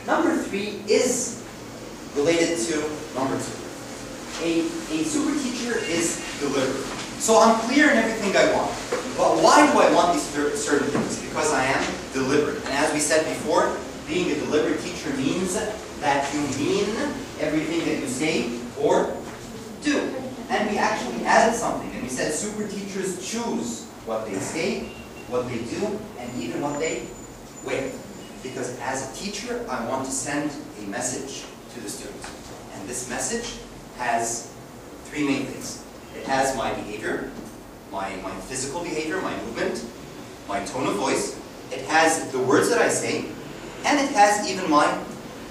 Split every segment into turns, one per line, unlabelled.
Number 3 is related to number 2. A super teacher is deliberate. So I'm clear in everything I want. But why do I want these certain things? Because I am deliberate. And as we said before, being a deliberate teacher means that you mean everything that you say or do. And we actually added something, and we said super teachers choose what they say, what they do, and even what they wear. Because as a teacher, I want to send a message to the students. And this message has 3 main things. It has my behavior, my physical behavior, my movement, my tone of voice. It has the words that I say, and it has even my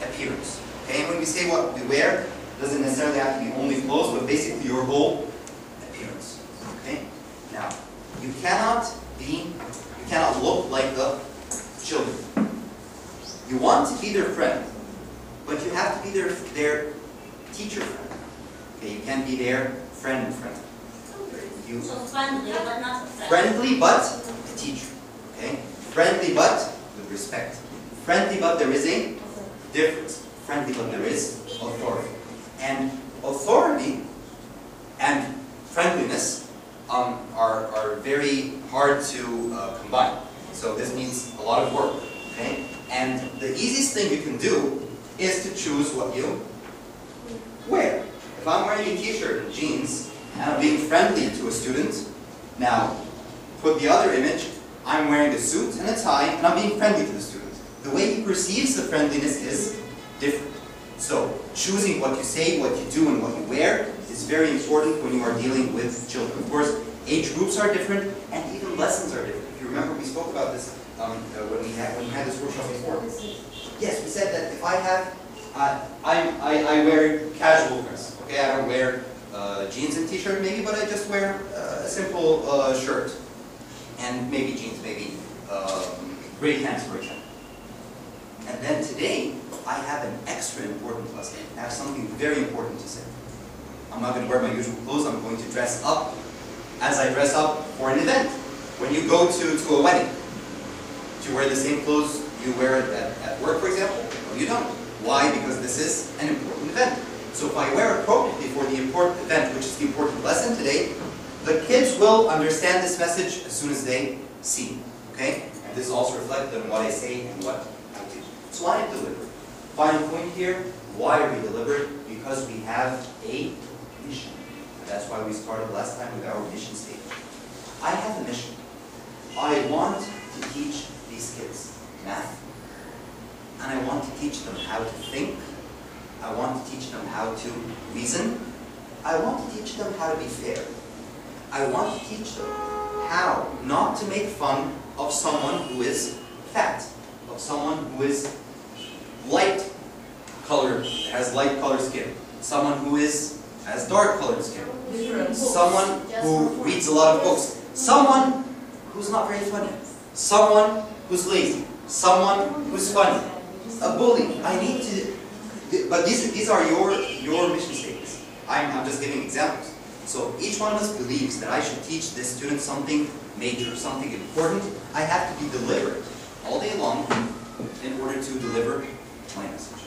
appearance. Okay? And when we say what we wear, it doesn't necessarily have to be only clothes, but basically your whole appearance. Okay? Now, you cannot look like the children. You want to be their friend, but you have to be their teacher friend. Okay? You can't be their friend.
So friendly, but not a friend.
Friendly, but a teacher. Okay? Friendly, but with respect. Friendly, but there is a difference. Friendly, but there is authority. And authority and friendliness are very hard to combine. So this needs a lot of work. Okay? And the easiest thing you can do is to choose what you wear. If I'm wearing a t-shirt and jeans, and I'm being friendly to a student, now put the other image, I'm wearing a suit and a tie, and I'm being friendly to the student. The way he perceives the friendliness is different. So, choosing what you say, what you do, and what you wear is very important when you are dealing with children. Of course, age groups are different, and even lessons are different. If you remember, we spoke about this when we had this workshop before. Yes, we said that if I have, I wear casual dress. Okay, I don't wear jeans and t-shirt maybe, but I just wear a simple shirt and maybe jeans, maybe gray pants, for example. And then today, I have an extra important lesson. I have something very important to say. I'm not going to wear my usual clothes. I'm going to dress up as I dress up for an event. When you go to a wedding, do you wear the same clothes you wear at work, for example? No, you don't. Why? Because this is an important event. So if I wear appropriately for the important event, which is the important lesson today, the kids will understand this message as soon as they see it. Okay? And this is also reflected in what I say and what I do. So I am deliberate. Final point here, why are we deliberate? Because we have a mission. And that's why we started last time with our mission statement. I have a mission. I want to teach these kids math. And I want to teach them how to think. I want to teach them how to reason. I want to teach them how to be fair. I want to teach them how not to make fun of someone who is fat, of someone who is light colored, has light colored skin, someone who has dark colored skin, someone who reads a lot of books, someone who's not very funny, someone who's lazy, someone who's funny, a bully. I need to, but these are your mission statements. I'm just giving examples. So each one of us believes that I should teach this student something major, something important. I have to be deliberate all day long in order to deliver my message.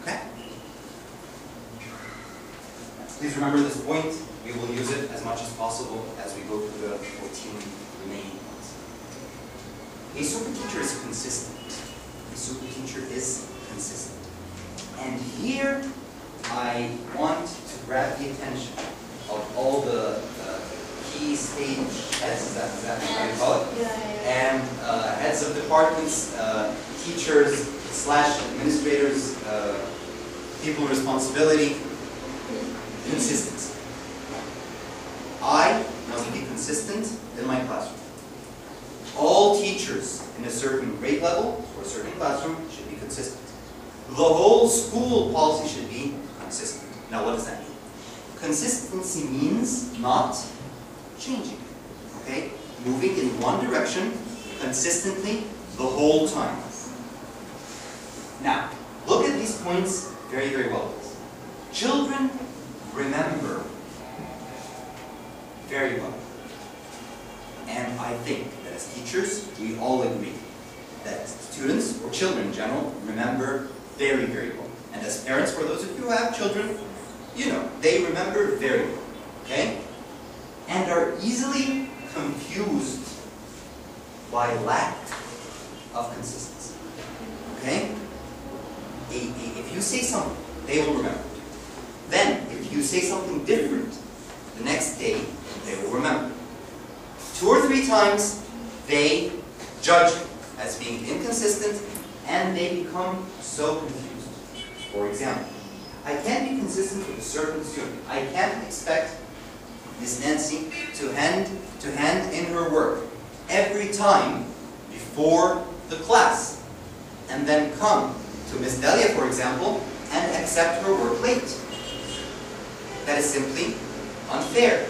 Okay? Please remember this point. We will use it as much as possible as we go through the 14 remaining points. A super teacher is consistent. A super teacher is consistent. And here I want to grab the attention of all the key stage heads, is that how you call it? And heads of departments, teachers / administrators, people with responsibility. Consistency. I must be consistent in my classroom. All teachers in a certain grade level or a certain classroom should be consistent. The whole school policy should be consistent. Now what does that mean? Consistency means not changing. Okay? Moving in one direction consistently the whole time. Now, look at these points very, very well. Children remember very well. And I think that as teachers, we all agree that students, or children in general, remember very, very well. And as parents, for those of you who have children, you know, they remember very well. Okay? And are easily confused by lack of consistency. Okay? If you say something, they will remember. Then, if you say something different, the next day, they will remember. 2 or 3 times, they judge you as being inconsistent, and they become so confused. For example, I can't be consistent with a certain student. I can't expect Miss Nancy to hand in her work every time before the class, and then come to Miss Delia, for example, and accept her work late. That is simply unfair.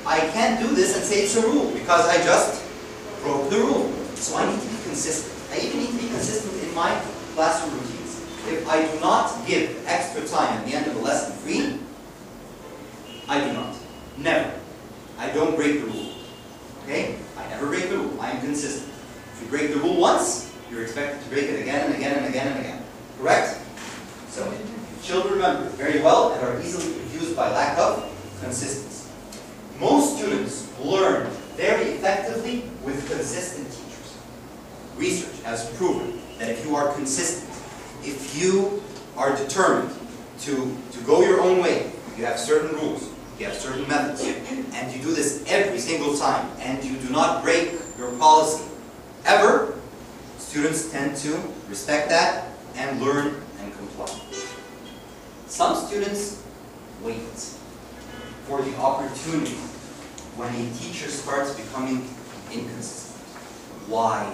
I can't do this and say it's a rule, because I just broke the rule. So I need to be consistent. I even need to be consistent in my classroom routines. If I do not give extra time at the end of a lesson free, I do not. Never. I don't break the rule. Okay? I never break the rule. I am consistent. If you break the rule once, you're expected to break it again and again and again and again. Correct? So, children remember very well and are easily confused by lack of consistency. Most students learn very effectively with consistent teachers. Research has proven that if you are consistent, if you are determined to go your own way, you have certain rules, you have certain methods, and you do this every single time, and you do not break your policy ever, students tend to respect that and learn and comply. Some students wait for the opportunity when a teacher starts becoming inconsistent. Why?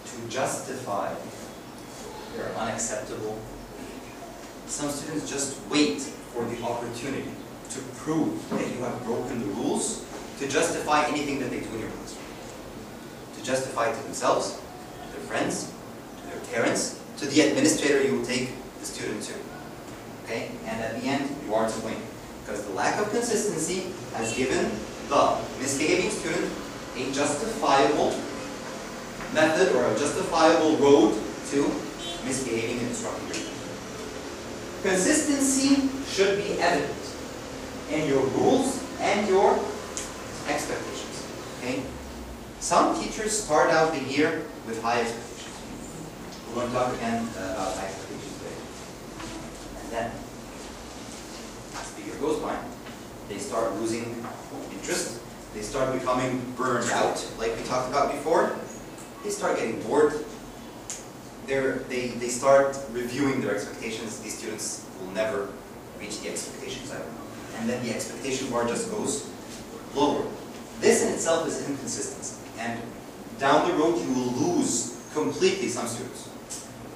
To justify their unacceptable behavior. Some students just wait for the opportunity to prove that you have broken the rules, to justify anything that they do in your classroom. To justify to themselves, to their friends, to their parents, to the administrator you will take the student to. Okay? And at the end, you are to blame. Because the lack of consistency has given the misbehaving student a justifiable method or a justifiable road to misbehaving and disrupting your class. Consistency should be evident in your rules and your expectations. Okay? Some teachers start out the year with high expectations. We're going to talk again about high expectations today. And then, as the year goes by, they start losing interest. They start becoming burned out, like we talked about before. They start getting bored. They start reviewing their expectations. These students will never reach the expectations ever. And then the expectation bar just goes lower. This in itself is inconsistency. And down the road, you will lose completely some students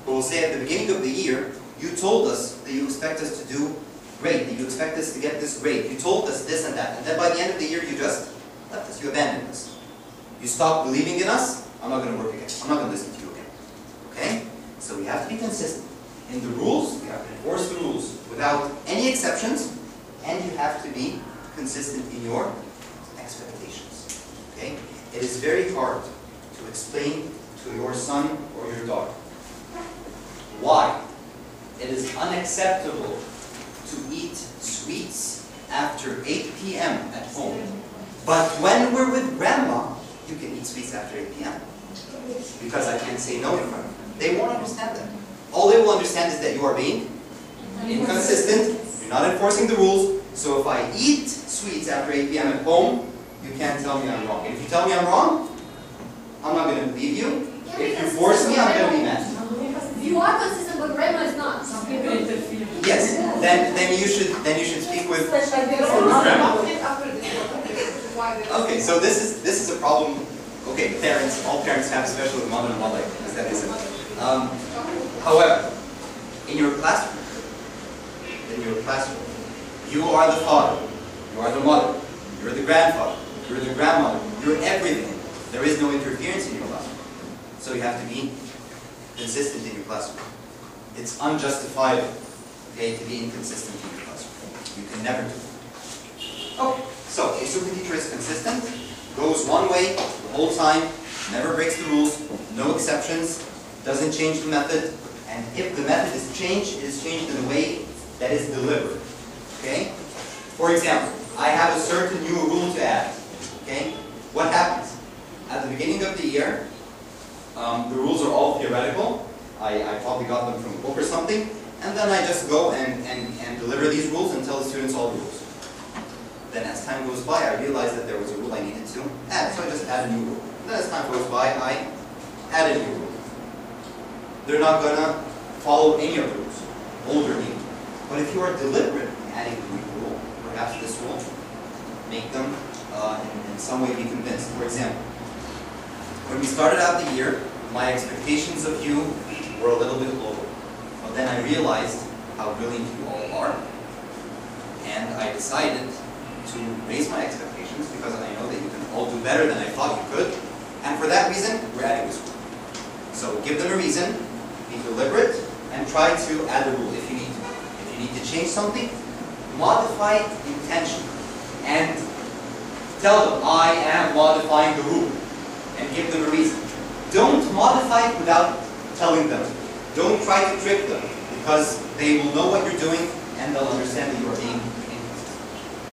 who will say at the beginning of the year, you told us that you expect us to do great, that you expect us to get this grade. You told us this and that. And then by the end of the year, you just left us. You abandoned us. You stopped believing in us. I'm not going to work again. I'm not going to listen to you again. Okay? So we have to be consistent. In the rules, we have to enforce the rules without any exceptions. And you have to be consistent in your expectations. Okay? It is very hard to explain to your son or your daughter why it is unacceptable to eat sweets after 8 p.m. at home. But when we're with grandma, you can eat sweets after 8 p.m. Because I can't say no in front of them. They won't understand that. All they will understand is that you are being inconsistent. You're not enforcing the rules. So if I eat sweets after 8 p.m. at home, you can't tell me I'm wrong. And if you tell me I'm wrong, I'm not going to believe you. If you force me, I'm going to be mad.
You are consistent, but grandma is not.
Yes. Then you should speak with. Okay. So this is a problem. Okay, parents. All parents have, especially with mother and mother. That is it. However, in your classroom, you are the father, you are the mother, you are the grandfather, you are the grandmother, you are everything. There is no interference in your classroom. So you have to be consistent in your classroom. It's unjustifiable, okay, to be inconsistent in your classroom. You can never do it. Okay, so a super teacher is consistent, goes one way the whole time, never breaks the rules, no exceptions, doesn't change the method, And if the method is changed, it is changed in a way that is deliberate. Okay? For example, I have a certain new rule to add. Okay? What happens? At the beginning of the year, the rules are all theoretical. I probably got them from a book or something. And then I just go and deliver these rules and tell the students all the rules. Then as time goes by, I realized that there was a rule I needed to add. So I just add a new rule. Then as time goes by, I add a new rule. They're not going to follow any of the rules, old or new. But if you are deliberate in adding a new rule, perhaps this will make them in some way be convinced. For example, when we started out the year, my expectations of you were a little bit lower. But then I realized how brilliant you all are. And I decided to raise my expectations because I know that you can all do better than I thought you could. And for that reason, we're adding this rule. So give them a reason, be deliberate, and try to add a rule if you need to. If you need to change something, modify it intentionally. And tell them, I am modifying the rule. And give them a reason. Don't modify it without telling them. Don't try to trick them, because they will know what you're doing and they'll understand that you are being